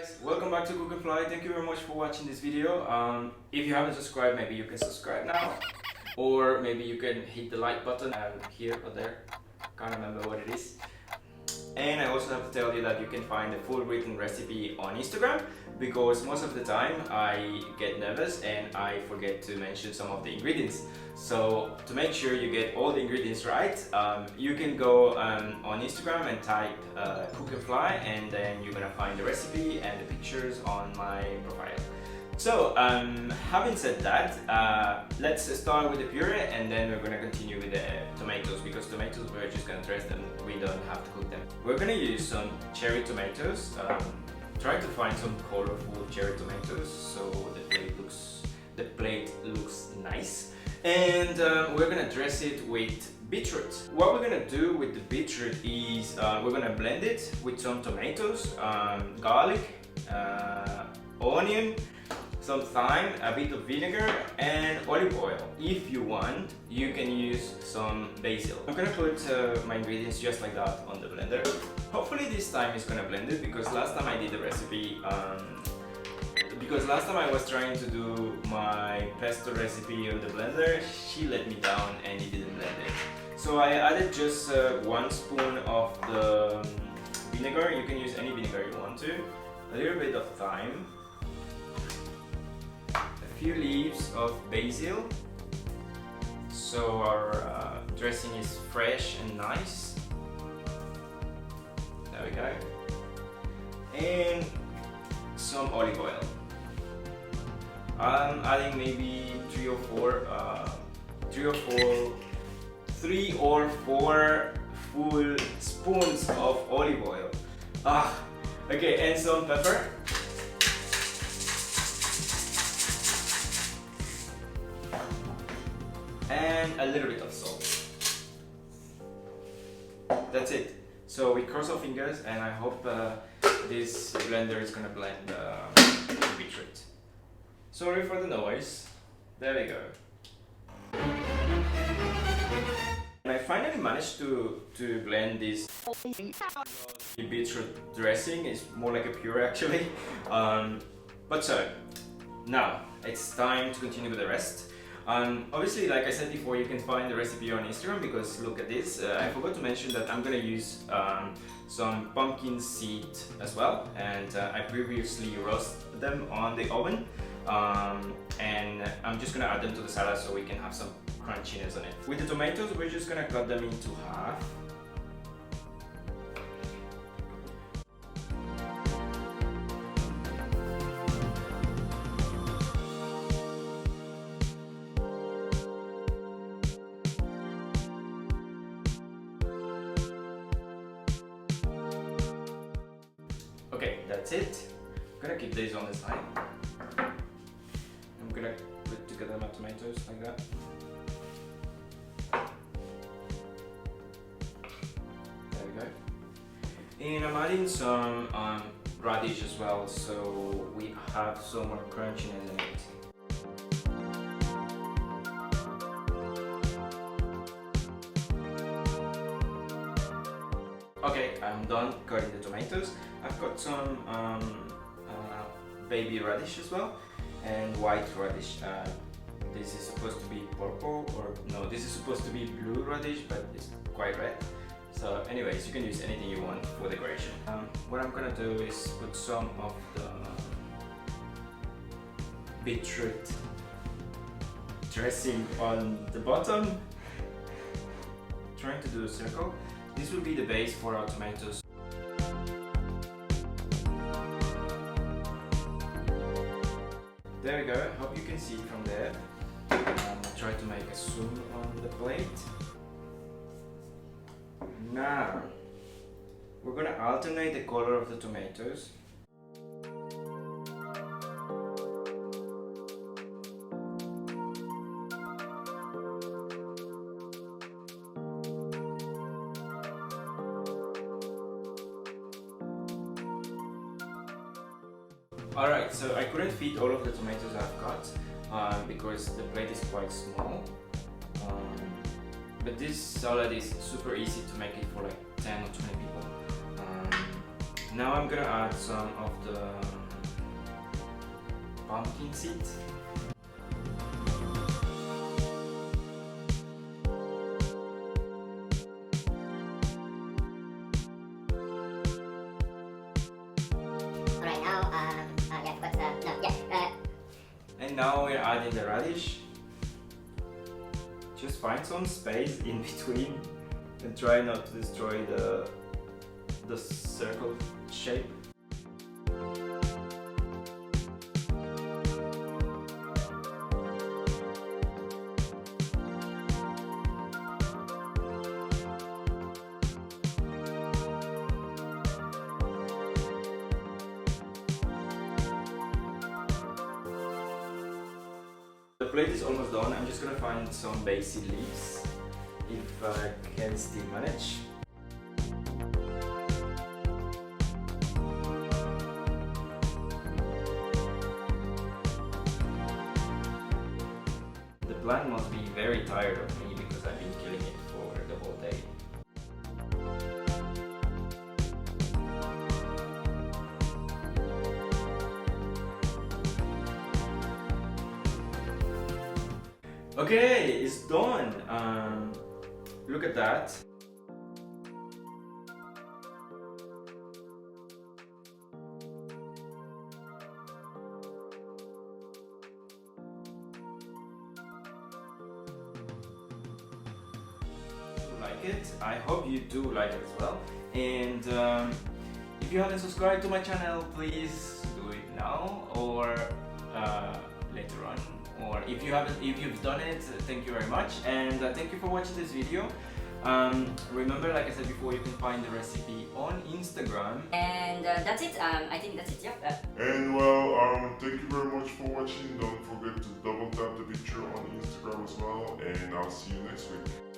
Guys, welcome back to Cook&Fly. Thank you very much for watching this video. If you haven't subscribed, maybe you can subscribe now, or maybe you can hit the like button here or there. Can't remember what it is. And I also have to tell you that you can find the full written recipe on Instagram, because most of the time I get nervous and I forget to mention some of the ingredients. So to make sure you get all the ingredients right, you can go on Instagram and type Cook&Fly, and then you're gonna find the recipe and the pictures on my profile. So having said that, let's start with the puree, and then we're gonna continue with the tomatoes, because tomatoes we're just gonna dress them, we don't have to cook them. We're gonna use some cherry tomatoes. Try to find some colorful cherry tomatoes so the plate looks nice. And we're gonna dress it with beetroot. What we're gonna do with the beetroot is we're gonna blend it with some tomatoes, garlic, onion, some thyme, a bit of vinegar, and olive oil. If you want, you can use some basil. I'm gonna put my ingredients just like that on the blender. Hopefully this time it's gonna blend it, because last time I did the recipe, because last time I was trying to do my pesto recipe on the blender, she let me down and it didn't blend it. So I added just 1 spoon of the vinegar. You can use any vinegar you want to. A little bit of thyme. A few leaves of basil. So our dressing is fresh and nice. There we go. And some olive oil. I'm adding maybe 3 or 4 full spoons of olive oil. Okay, and some pepper. And a little bit of salt. That's it. So we cross our fingers, and I hope this blender is gonna blend the beetroot. Sorry for the noise. There we go. And I finally managed to blend this. The beetroot dressing is more like a puree actually. But so, now it's time to continue with the rest. Obviously, like I said before, you can find the recipe on Instagram, because look at this. I forgot to mention that I'm gonna use some pumpkin seed as well, and I previously roasted them on the oven, and I'm just gonna add them to the salad so we can have some crunchiness on it. With the tomatoes, we're just gonna cut them into half. Okay, that's it. I'm gonna keep these on the side. I'm gonna put together my tomatoes like that. There we go. And I'm adding some radish as well, so we have some more crunchiness in it. Okay, I'm done cutting the tomatoes. I've got some baby radish as well, and white radish. This is supposed to be purple, or no, this is supposed to be blue radish, but it's quite red. So anyways, you can use anything you want for decoration. What I'm gonna do is put some of the beetroot dressing on the bottom, trying to do a circle. This will be the base for our tomatoes. There we go, hope you can see it from there. Try to make a zoom on the plate. Now, we're gonna alternate the color of the tomatoes. Alright, so I couldn't fit all of the tomatoes I've got because the plate is quite small. But this salad is super easy to make it for like 10 or 20 people. Now I'm gonna add some of the pumpkin seed. Alright, now, yeah, but, no, yeah, And now we're adding the radish. Just find some space in between and try not to destroy the circle shape. The plate is almost done. I'm just gonna find some basil leaves if I can still manage. The plant must be very tired of me because I've been killing it for the whole day. Okay, it's done. Look at that. Like it. I hope you do like it as well. And if you haven't subscribed to my channel, please do it now or later on. Or if you've done it, thank you very much, and thank you for watching this video. Remember, like I said before, you can find the recipe on Instagram. and that's it. I think that's it, yeah. And well, thank you very much for watching. Don't forget to double tap the picture on Instagram as well, and I'll see you next week.